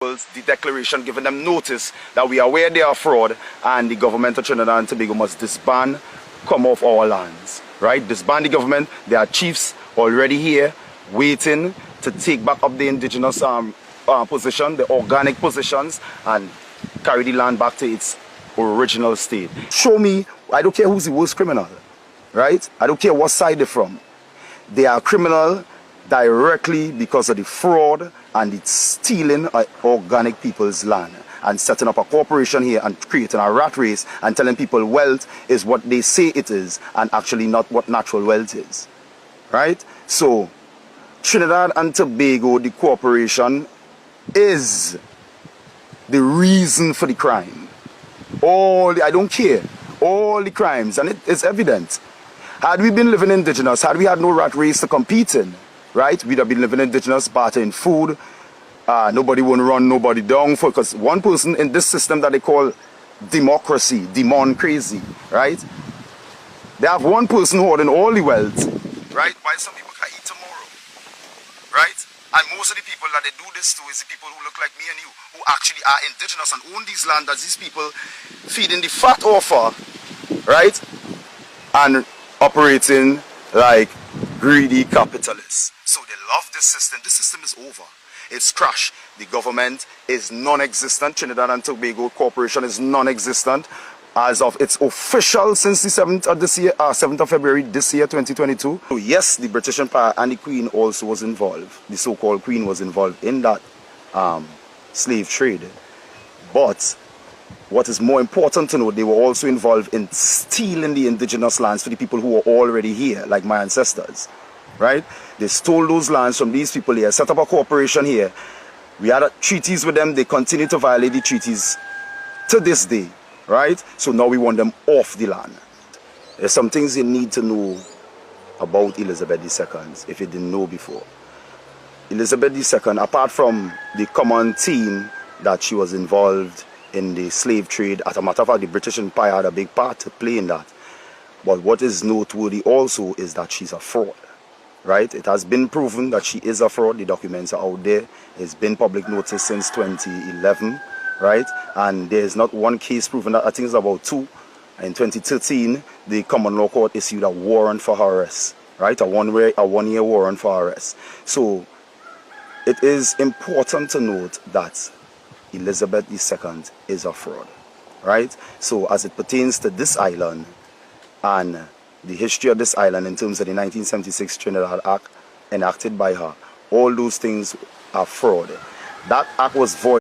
the declaration giving them notice that we are aware they are fraud and the government of Trinidad and Tobago must disband, come off our lands, right? Disband the government. There are chiefs already here waiting to take back up the indigenous position, the organic positions, and carry the land back to its original state. Show me, I don't care who's the worst criminal, right? I don't care what side they're from. They are criminal directly because of the fraud and the stealing of organic people's land and setting up a corporation here and creating a rat race and telling people wealth is what they say it is and actually not what natural wealth is, right? So Trinidad and Tobago, the corporation, is the reason for the crime. I don't care, all the crimes, and it is evident. Had we been living indigenous, had we had no rat race to compete in, right? We'd have been living indigenous, bartering food. Nobody won't run nobody down for, because one person in this system that they call democracy, demon crazy, right? They have one person holding all the wealth, right? While some people can eat tomorrow, right? And most of the people that they do this to is the people who look like me and you, who actually are indigenous and own these land that these people feeding the fat offer, right? And operating like greedy capitalists. So they love this system. This system is over. It's crashed. The government is non-existent. Trinidad and Tobago Corporation is non-existent as of its official since the 7th of this year, 7th of February this year, 2022. So yes, the British Empire and the Queen also was involved. The so-called Queen was involved in that slave trade. But what is more important to know, they were also involved in stealing the indigenous lands for the people who were already here, like my ancestors, right? They stole those lands from these people here, set up a corporation here. We had treaties with them. They continue to violate the treaties to this day, right? So now we want them off the land. There's some things you need to know about Elizabeth II if you didn't know before. Elizabeth II, apart from the common theme that she was involved in the slave trade, as a matter of fact, the British Empire had a big part to play in that. But what is noteworthy also is that she's a fraud, right? It has been proven that she is a fraud. The documents are out there. It's been public notice since 2011, right? And there's not one case proven that. I think it's about two. In 2013, the common law court issued a warrant for her arrest, right? A one-year warrant for her arrest. So it is important to note that Elizabeth II is a fraud, right? So as it pertains to this island and the history of this island in terms of the 1976 Trinidad Act enacted by her, all those things are fraud. That act was void.